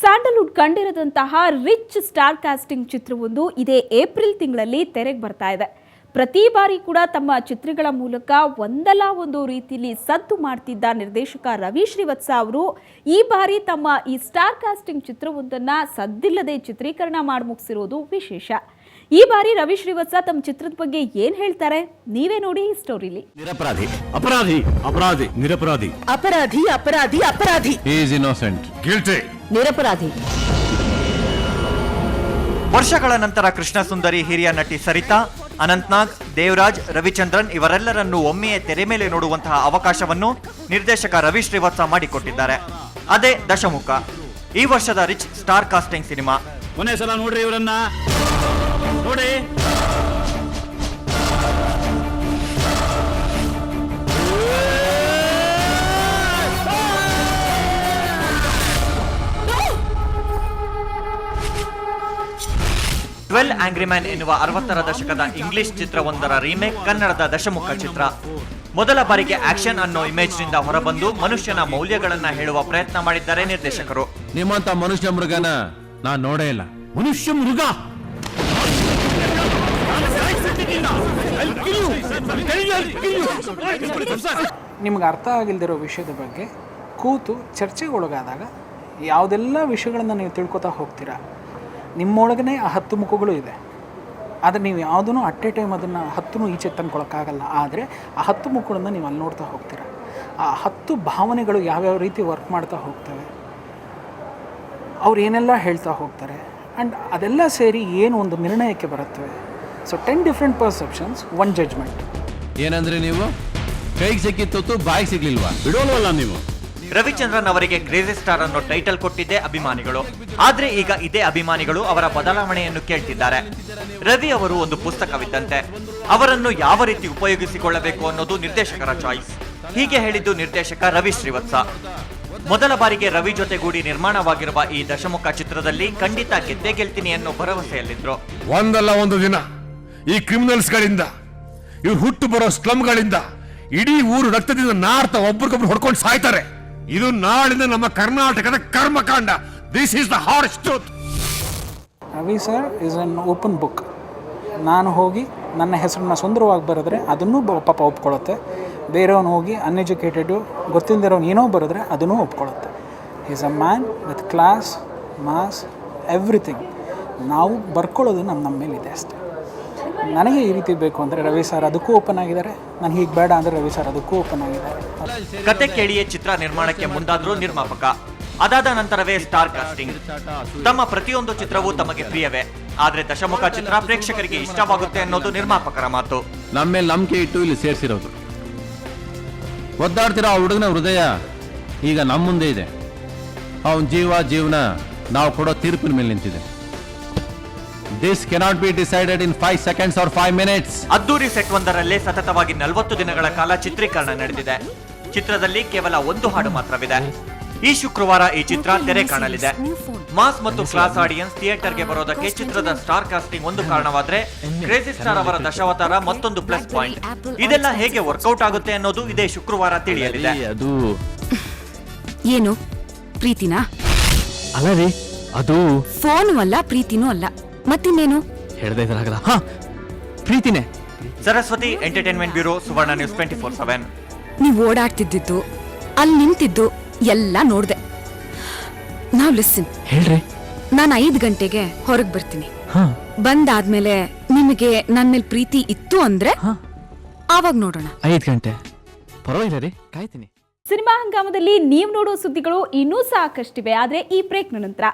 Sandalwood ಕಂಡಿರದಂತಹ rich star casting ಚಿತ್ರವೊಂದು ಇದೇ April ತಿಂಗಳಲ್ಲಿ ತೆರೆಗೆ ಬರ್ತಾ ಇದೆ. ಪ್ರತಿ ಬಾರಿ ಕೂಡ ತಮ್ಮ ಚಿತ್ರಗಳ ಮೂಲಕ ಒಂದಲ್ಲ ಒಂದು ರೀತಿಯಲ್ಲಿ ಸದ್ದು ಮಾಡ್ತಿದ್ದ ನಿರ್ದೇಶಕ ರವಿ ಶ್ರೀವತ್ಸ ಅವರು ಈ ಬಾರಿ ತಮ್ಮ ಈ ಸ್ಟಾರ್ ಕಾಸ್ಟಿಂಗ್ ಚಿತ್ರವೊಂದನ್ನು ಸದ್ದಿಲ್ಲದೆ ಚಿತ್ರೀಕರಣ ಮಾಡಿ ಮುಗಿಸಿರೋದು ವಿಶೇಷ. ಈ ಬಾರಿ ರವಿ ಶ್ರೀವತ್ಸ ತಮ್ಮ ಚಿತ್ರದ ಬಗ್ಗೆ ಏನ್ ಹೇಳ್ತಾರೆ ನೀವೇ ನೋಡಿ ಈ ಸ್ಟೋರಿಲಿ. ನಿರಪರಾಧಿ ಅಪರಾಧಿ ಅಪರಾಧಿ ನಿರಪರಾಧಿ ಅಪರಾಧಿ ಅಪರಾಧಿ ಅಪರಾಧಿ ಈಸ್ ಇನ್ನೋಸೆಂಟ್ ಗಿಲ್ಟಿ ನಿರಪರಾಧಿ. ವರ್ಷಗಳ ನಂತರ ಕೃಷ್ಣ ಸುಂದರಿ, ಹಿರಿಯ ನಟಿ ಸರಿತಾ, ಅನಂತ್ನಾಗ್, ದೇವರಾಜ್, ರವಿಚಂದ್ರನ್ ಇವರೆಲ್ಲರನ್ನು ಒಮ್ಮೆಯೇ ತೆರೆ ಮೇಲೆ ನೋಡುವಂತಹ ಅವಕಾಶವನ್ನು ನಿರ್ದೇಶಕ ರವಿ ಶ್ರೀವತ್ಸ ಮಾಡಿಕೊಟ್ಟಿದ್ದಾರೆ. ಅದೇ ದಶಮುಖ, ಈ ವರ್ಷದ ರಿಚ್ ಸ್ಟಾರ್ ಕಾಸ್ಟಿಂಗ್ ಸಿನಿಮಾ. ಕೊನೆ ಸಲ ನೋಡ್ರಿ ಇವರನ್ನ ನೋಡಿ. ಆಂಗ್ರಿ ಮ್ಯಾನ್ ಎನ್ನುವ 60ರ ದಶಕದ ಇಂಗ್ಲಿಷ್ ಚಿತ್ರವೊಂದರ ರೀಮೇಕ್ ಕನ್ನಡದ ದಶಮುಖ ಚಿತ್ರ. ಮೊದಲ ಬಾರಿಗೆ ಆಕ್ಷನ್ ಅನ್ನೋ ಇಮೇಜ್ ನಿಂದ ಹೊರಬಂದು ಮನುಷ್ಯನ ಮೌಲ್ಯಗಳನ್ನ ಹೇಳುವ ಪ್ರಯತ್ನ ಮಾಡಿದ್ದಾರೆ ನಿರ್ದೇಶಕರು. ನಿಮ್ಮಂತ ಮನುಷ್ಯ ಮೃಗನ ನಾನ್ ನೋಡೇ ಇಲ್ಲ. ಮನುಷ್ಯ ಮೃಗ ನಿಮ್ಗೆ ಅರ್ಥ ಆಗಿಲ್ದಿರೋ ವಿಷಯದ ಬಗ್ಗೆ ಕೂತು ಚರ್ಚೆಗೊಳಗಾದಾಗ ಯಾವುದೆಲ್ಲ ವಿಷಯಗಳನ್ನು ನೀವು ತಿಳ್ಕೊತಾ ಹೋಗ್ತೀರಾ. ನಿಮ್ಮೊಳಗನೆ ಆ 10 ಮುಖಗಳು ಇದೆ, ಆದರೆ ನೀವು ಯಾವುದೂ ಅಟ್ ಎ ಟೈಮ್ ಅದನ್ನು 10 ಈಚೆ ತಂದ್ಕೊಳಕ್ಕಾಗಲ್ಲ. ಆದರೆ ಆ 10 ಮುಖಗಳನ್ನು ನೀವು ಅಲ್ಲಿ ನೋಡ್ತಾ ಹೋಗ್ತೀರಾ. ಆ 10 ಭಾವನೆಗಳು ಯಾವ್ಯಾವ ರೀತಿ ವರ್ಕ್ ಮಾಡ್ತಾ ಹೋಗ್ತವೆ, ಅವ್ರು ಏನೆಲ್ಲ ಹೇಳ್ತಾ ಹೋಗ್ತಾರೆ, ಆ್ಯಂಡ್ ಅದೆಲ್ಲ ಸೇರಿ ಏನು ಒಂದು ನಿರ್ಣಯಕ್ಕೆ ಬರುತ್ತವೆ. So 10 different perceptions, 1 judgement. ಏನಂದ್ರೆ ನೀವು ಕೈಗೆ ಸಿಕ್ಕಿತ್ತು ಬಾಯಿಗೆ ಸಿಗ್ಲಿಲ್ವಾ? ಬಿಡೋಲ್ವಲ್ಲ ನೀವು. ರವಿಚಂದ್ರನ್ ಅವರಿಗೆ ಕ್ರೇಜಿ ಸ್ಟಾರ್ ಅನ್ನೋ ಟೈಟಲ್ ಕೊಟ್ಟಿದ್ದೆ ಅಭಿಮಾನಿಗಳು. ಆದ್ರೆ ಈಗ ಇದೇ ಅಭಿಮಾನಿಗಳು ಅವರ ಬದಲಾವಣೆಯನ್ನು ಕೇಳ್ತಿದ್ದಾರೆ. ರವಿ ಅವರು ಒಂದು ಪುಸ್ತಕವಿದ್ದಂತೆ, ಅವರನ್ನು ಯಾವ ರೀತಿ ಉಪಯೋಗಿಸಿಕೊಳ್ಳಬೇಕು ಅನ್ನೋದು ನಿರ್ದೇಶಕರ ಚಾಯ್ಸ್. ಹೀಗೆ ಹೇಳಿದ್ದು ನಿರ್ದೇಶಕ ರವಿ ಶ್ರೀವತ್ಸ. ಮೊದಲ ಬಾರಿಗೆ ರವಿ ಜೊತೆಗೂಡಿ ನಿರ್ಮಾಣವಾಗಿರುವ ಈ ದಶಮುಖ ಚಿತ್ರದಲ್ಲಿ ಖಂಡಿತ ಗೆದ್ದೇ ಗೆಲ್ತೀನಿ ಅನ್ನೋ ಭರವಸೆಯಲ್ಲಿದ್ರು. ಒಂದಲ್ಲ ಒಂದು ದಿನ ಈ ಕ್ರಿಮಿನಲ್ಸ್ ಗಳಿಂದ, ಇವ್ರು ಹುಟ್ಟು ಬರೋ ಸ್ಲಮ್ಗಳಿಂದ ಇಡೀ ಊರು ರಕ್ತದಿಂದ ನಾರ್ತಾ ಒಬ್ರಿಗೊಬ್ರು ಹೊಡ್ಕೊಂಡು ಸಾಯ್ತಾರೆ. ಇದು ನಾಳಿನ ನಮ್ಮ ಕರ್ನಾಟಕದ ಕರ್ಮಕಾಂಡ. This is the harsh truth. Ravi sir is an open book. ನಾನು ಹೋಗಿ ನನ್ನ ಹೆಸರನ್ನ ಸುಂದರವಾಗಿ ಬರೆದ್ರೆ ಅದನ್ನೂ ಪಾಪ ಒಪ್ಕೊಳ್ಳುತ್ತೆ. ಬೇರೆಯವನು ಹೋಗಿ ಅನ್ಎಜುಕೇಟೆಡು ಗೊತ್ತಿಲ್ಲದಿರೋನು ಏನೋ ಬರೆದ್ರೆ ಅದನ್ನೂ ಒಪ್ಕೊಳ್ಳುತ್ತೆ. Is a man with class, mass, everything. ನಾವು ಬರ್ಕೊಳ್ಳೋದು ನಮ್ಮ ಮೇಲಿದೆ ಅಷ್ಟೇ. ನನಗೆ ಈ ರೀತಿ ಬೇಕು ಅಂದರೆ ರವಿ ಸರ್ ಅದಕ್ಕೂ ಓಪನ್ ಆಗಿದ್ದಾರೆ, ನಾನು ಹೀಗೆ ಬೇಡ ಅಂದರೆ ರವಿ ಸರ್ ಅದಕ್ಕೂ ಓಪನ್ ಆಗಿದ್ದಾರೆ. ಕತೆ ಕೇಳಿಯೇ ಚಿತ್ರ ನಿರ್ಮಾಣಕ್ಕೆ ಮುಂದಾದ್ರು ನಿರ್ಮಾಪಕ. ಅದಾದ ನಂತರವೇ ಸ್ಟಾರ್ ಕಾಸ್ಟಿಂಗ್. ತಮ್ಮ ಪ್ರತಿಯೊಂದು ಚಿತ್ರವೂ ತಮಗೆ ಪ್ರಿಯವೇ, ಆದ್ರೆ ದಶಮುಖ ಚಿತ್ರ ಪ್ರೇಕ್ಷಕರಿಗೆ ಇಷ್ಟವಾಗುತ್ತೆ ಅನ್ನೋದು ನಿರ್ಮಾಪಕರ ಮಾತು. ನಮ್ಮ ಮೇಲೆ ನಂಬಿಕೆ ಇಟ್ಟು ಇಲ್ಲಿ ಸೇರಿಸಿರೋದು. ಒದ್ದಾಡ್ತಿರೋ ಆ ಹುಡುಗನ ಹೃದಯ ಈಗ ನಮ್ಮ ಮುಂದೆ ಇದೆ. ಅವನ ಜೀವನ ನಾವು ಕೊಡೋ ತೀರ್ಪಿನ ಮೇಲೆ ನಿಂತಿದೆ. This cannot be decided in 5 seconds or 5 minutes. ಅದ್ದೂರಿ ಸೆಟ್ ಒಂದರಲ್ಲೇ ಸತತವಾಗಿ 40 ದಿನಗಳ ಕಾಲ ಚಿತ್ರೀಕರಣ ನಡೆದಿದೆ. ಚಿತ್ರದಲ್ಲಿ ಕೇವಲ 1 ಹಾಡು ಮಾತ್ರವಿದೆ. ಈ ಶುಕ್ರವಾರ ಈ ಚಿತ್ರ ತೆರೆ ಕಾಣಲಿದೆ. ಮಾಸ್ ಮತ್ತು ಕ್ಲಾಸ್ ಆಡಿಯನ್ಸ್ ಥಿಯೇಟರ್ಗೆ ಬರೋದಕ್ಕೆ ಚಿತ್ರದ ಸ್ಟಾರ್ ಕಾಸ್ಟಿಂಗ್ ಒಂದು ಕಾರಣವಾದ್ರೆ, ಕ್ರೇಜಿ ಸ್ಟಾರ್ ಅವರ ದಶಾವತಾರ ಮತ್ತೊಂದು ಪ್ಲಸ್ ಪಾಯಿಂಟ್. ಇದೆಲ್ಲ ಹೇಗೆ ವರ್ಕೌಟ್ ಆಗುತ್ತೆ ಅನ್ನೋದು ಇದೇ ಶುಕ್ರವಾರ ತಿಳಿಯಲಿದೆ. ಅದು ಏನು ಪ್ರೀತಿನಾ? ಅಲ್ಲ ರೀ, ಅದು ಫೋನು ಅಲ್ಲ, ಪ್ರೀತಿನೂ ಅಲ್ಲ, ಮತ್ತಿನ್ನೇನು ಹೇಳ್ದೆ ಇದ್ರಾಗಲ್ಲ. ಹಾ, ಪ್ರೀತಿನೇ. ಸರಸ್ವತಿ ಎಂಟರ್ಟೈನ್ಮೆಂಟ್ ಬ್ಯೂರೋ, ಸುವರ್ಣ ನ್ಯೂಸ್ 24/7. ನೀವು ಓಡಾಡ್ತಿದ್ದಿದ್ದು, ಅಲ್ಲಿ ನಿಂತಿದ್ದು ಎಲ್ಲ ನೋಡ್ದೆ. ನಾವ್ ಲಿಸನ್ ಹೇಳ್ರಿ. ನಾನು 5 ಗಂಟೆಗೆ ಹೊರಗೆ ಬರ್ತೀನಿ. ಬಂದಾದ್ಮೇಲೆ ನಿಮಗೆ ನನ್ ಮೇಲೆ ಪ್ರೀತಿ ಇತ್ತು ಅಂದ್ರೆ ಆವಾಗ ನೋಡೋಣ. 5 ಗಂಟೆ ಪರವಾಗಿಲ್ಲ ರೀ, ಕಾಯ್ತೀನಿ. ಸಿನಿಮಾ ಹಂಗಾಮದಲ್ಲಿ ನೀವು ನೋಡೋ ಸುದ್ದಿಗಳು ಇನ್ನೂ ಸಾಕಷ್ಟಿವೆ, ಆದರೆ ಈ ಬ್ರೇಕ್ನ ನಂತರ